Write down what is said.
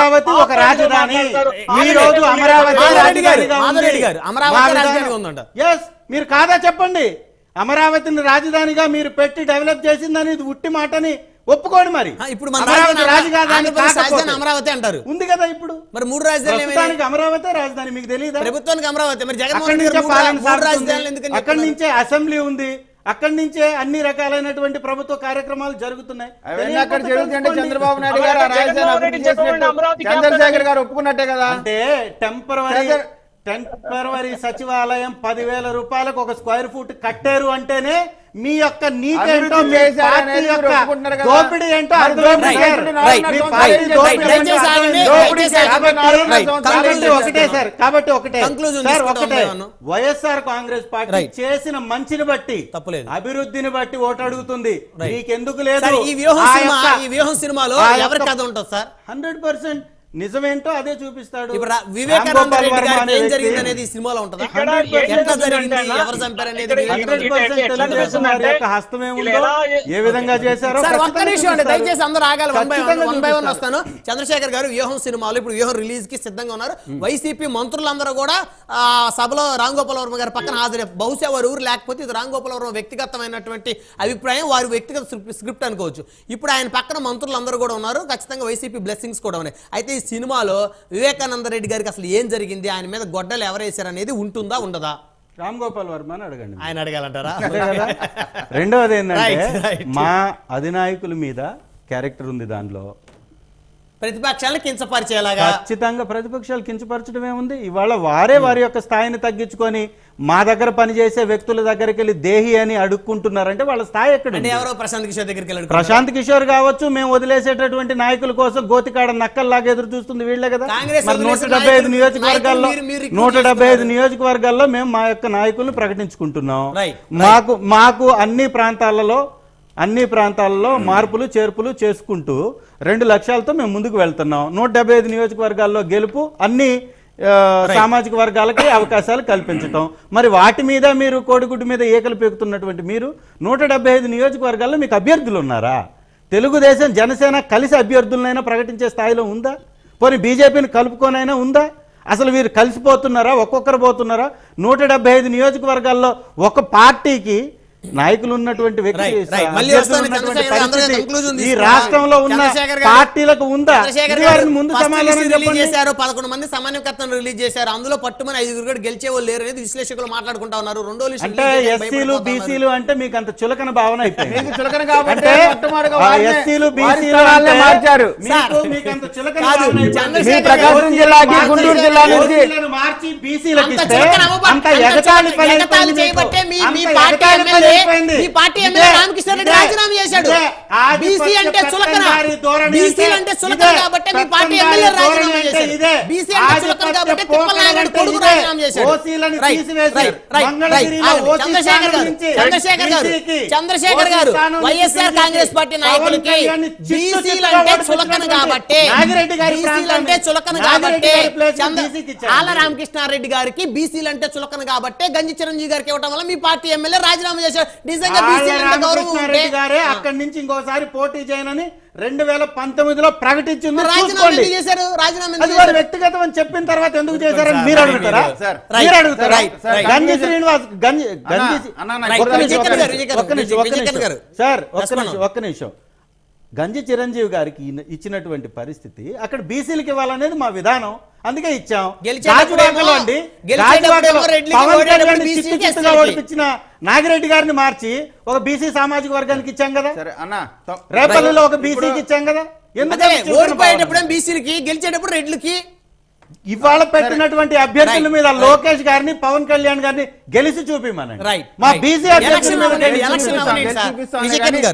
అమరావతి ఒక రాజధాని. ఈ రోజు అమరావతి మీరు కాదా చెప్పండి. అమరావతిని రాజధానిగా మీరు పెట్టి డెవలప్ చేసిందని ఇది ఉట్టి మాటని ఒప్పుకోండి. మరి ఇప్పుడు అమరావతి అంటారు ఉంది కదా. ఇప్పుడు మరి 3 రాజధానులు అమరావతి రాజధాని మీకు తెలియదు. ప్రభుత్వానికి అమరావతి మరి అక్కడి నుంచే అసెంబ్లీ ఉంది, అక్కడి నుంచే అన్ని రకాలైనటువంటి ప్రభుత్వ కార్యక్రమాలు జరుగుతున్నాయి. చంద్రబాబు నాయుడు గారు చంద్రశేఖర్ గారు ఒప్పుకున్నట్టే కదా. అంటే టెంపరవరీ సచివాలయం 10,000 రూపాయలకు ఒక స్క్వేర్ ఫుట్ కట్టారు అంటేనే మీ యొక్క నీతి ఏంటో, దోపిడీ ఏంటో కాబట్టి ఒకటే వైఎస్ఆర్ కాంగ్రెస్ పార్టీ చేసిన మంచిని బట్టి అభివృద్ధిని బట్టి ఓటు అడుగుతుంది. మీకెందుకు లేదు? ఈ వ్యూహం సినిమాలో ఎవరి కథ ఉంటుంది సార్? 100% నిజమేంటో అదే చూపిస్తాడు. వివేకానంద రెడ్డి గారికి ఏం జరిగింది అనేది సినిమాలో ఉంటుందా? ఎట్లా జరిగింది, ఎవరు చంపారు అనేది హస్తం ఏముందో, ఏ విధంగా చేశారో. ఒక్క నిమిషం అండి, దయచేసి అందరూ ఆగాలి. వన్ బై వన్ వస్తాను. చంద్రశేఖర్ గారు వ్యూహం సినిమాలో ఇప్పుడు వ్యూహం రిలీజ్ కి సిద్ధంగా ఉన్నారు. వైసీపీ మంత్రులందరూ కూడా సభలో రామ్ గోపాల్ వర్మ గారి పక్కన హాజరు. బహుశా వారు ఊరు లేకపోతే ఇది రామ్ గోపాల్ వర్మ వ్యక్తిగతమైనటువంటి అభిప్రాయం, వారి వ్యక్తిగత స్క్రిప్ట్ అనుకోవచ్చు. ఇప్పుడు ఆయన పక్కన మంత్రులందరూ కూడా ఉన్నారు. ఖచ్చితంగా వైసీపీ బ్లెస్సింగ్స్ కూడా ఉన్నాయి. అయితే ఈ సినిమాలో వివేకానంద రెడ్డి గారికి అసలు ఏం జరిగింది, ఆయన మీద గొడ్డలు ఎవరేసారు అనేది ఉంటుందా ఉండదా? రామ్ గోపాల్ వర్మ అని అడగండి. ఆయన అడగాలంటారా? రెండవది ఏంటంటే మా అధినాయకుల మీద క్యారెక్టర్ ఉంది. దానిలో ప్రతిపక్షాలను కించపరిచేలాగా ఖచ్చితంగా ప్రతిపక్షాలు కించపరచడమే ఉంది. ఇవాళ వారి యొక్క స్థాయిని తగ్గించుకొని మా దగ్గర పనిచేసే వ్యక్తుల దగ్గరికి వెళ్ళి దేహి అని అడుక్కుంటున్నారంటే వాళ్ళ స్థాయి ఎక్కడ? ఎవరో ప్రశాంత్ కిషోర్ దగ్గరికి వెళ్ళాడు. ప్రశాంత్ కిషోర్ కావచ్చు, మేము వదిలేసేటటువంటి నాయకుల కోసం గోతికాడ నక్కల్లాగా ఎదురు చూస్తుంది వీళ్ళే కదా. 175 నియోజకవర్గాల్లో 175 నియోజకవర్గాల్లో మేము మా యొక్క నాయకులను ప్రకటించుకుంటున్నాం. మాకు అన్ని ప్రాంతాలలో మార్పులు చేర్పులు చేసుకుంటూ 2 లక్ష్యాలతో మేము ముందుకు వెళ్తున్నాం. 175 నియోజకవర్గాల్లో గెలుపు, అన్ని సామాజిక వర్గాలకి అవకాశాలు కల్పించటం. మరి వాటి మీద మీరు కోడిగుడ్డు మీద ఏకలు పెరుగుతున్నటువంటి మీరు 175 నియోజకవర్గాల్లో మీకు అభ్యర్థులు ఉన్నారా? తెలుగుదేశం జనసేన కలిసి అభ్యర్థులనైనా ప్రకటించే స్థాయిలో ఉందా? పోనీ బీజేపీని కలుపుకొనైనా ఉందా? అసలు వీరు కలిసిపోతున్నారా? ఒక్కొక్కరు పోతున్నారా? 175 నియోజకవర్గాల్లో ఒక పార్టీకి నాయకులు ఉన్నటువంటి వ్యక్తి ఈ రాష్ట్రంలో ఉన్న పార్టీలకు ఉందా? ముందు రిలీజ్ చేశారు, 11 మంది సమన్వయకర్తను రిలీజ్ చేశారు. అందులో పట్టుమని 5 కూడా గెలిచే వాళ్ళు లేరు అనేది విశ్లేషకులు మాట్లాడుకుంటా ఉన్నారు. రెండో అంటే ఎస్సీలు బీసీలు అంటే మీకు అంత చులకన భావన అయిపోయింది. ఎస్సీలు బీసీలు మార్చారు. మార్చి బీసీలకు ఇస్తే అంత ఎగతాళి చేయబట్టే మీ పార్టీ ఎమ్మెల్యే రామకృష్ణారెడ్డి రాజీనామా చేశాడు. బీసీ అంటే చులకన, బీసీ అంటే చులకన కాబట్టి మీ పార్టీ ఎమ్మెల్యే రాజీనామా చేశాడు. బీసీ అంటే చులకన కాబట్టి తిప్పల నాయుడు కొడుకు రాజీనామా చేశాడు. చంద్రశేఖర్ గారు వైఎస్ఆర్ కాంగ్రెస్ పార్టీ నాయకులకి బీసీలు అంటే చులకన కాబట్టి ఆల రామకృష్ణారెడ్డి గారికి బీసీలు అంటే చులకన కాబట్టి గంజి చిరంజీవి గారికి ఇవ్వడం వల్ల మీ పార్టీ ఎమ్మెల్యే రాజీనామా చేశారు. గారే అక్కడి నుంచి ఇంకోసారి పోటీ చేయనని 2019లో ప్రకటించింది. వ్యక్తిగతం అని చెప్పిన తర్వాత ఎందుకు చేశారని మీరు అడుగుతారా? గంజి శ్రీనివాస్ ఒక్క నిమిషం గంజి చిరంజీవి గారికి ఇచ్చినటువంటి పరిస్థితి అక్కడ బీసీలకు ఇవ్వాలనేది మా విధానం, అందుకే ఇచ్చాం. ఓడిపించిన నాగిరెడ్డి గారిని మార్చి ఒక బీసీ సామాజిక వర్గానికి ఇచ్చాం కదా. రేపల్లిలో ఒక బీసీకి ఇచ్చాం కదా. ఎందుకంటే ఓడిపోయేటప్పుడు బీసీలకి, గెలిచేటప్పుడు రెడ్లకి. ఇవాళ పెట్టినటువంటి అభ్యర్థుల మీద లోకేష్ గారిని, పవన్ కళ్యాణ్ గారిని గెలిచి చూపిమనండి. మా బీసీ అభ్యర్థుల మీద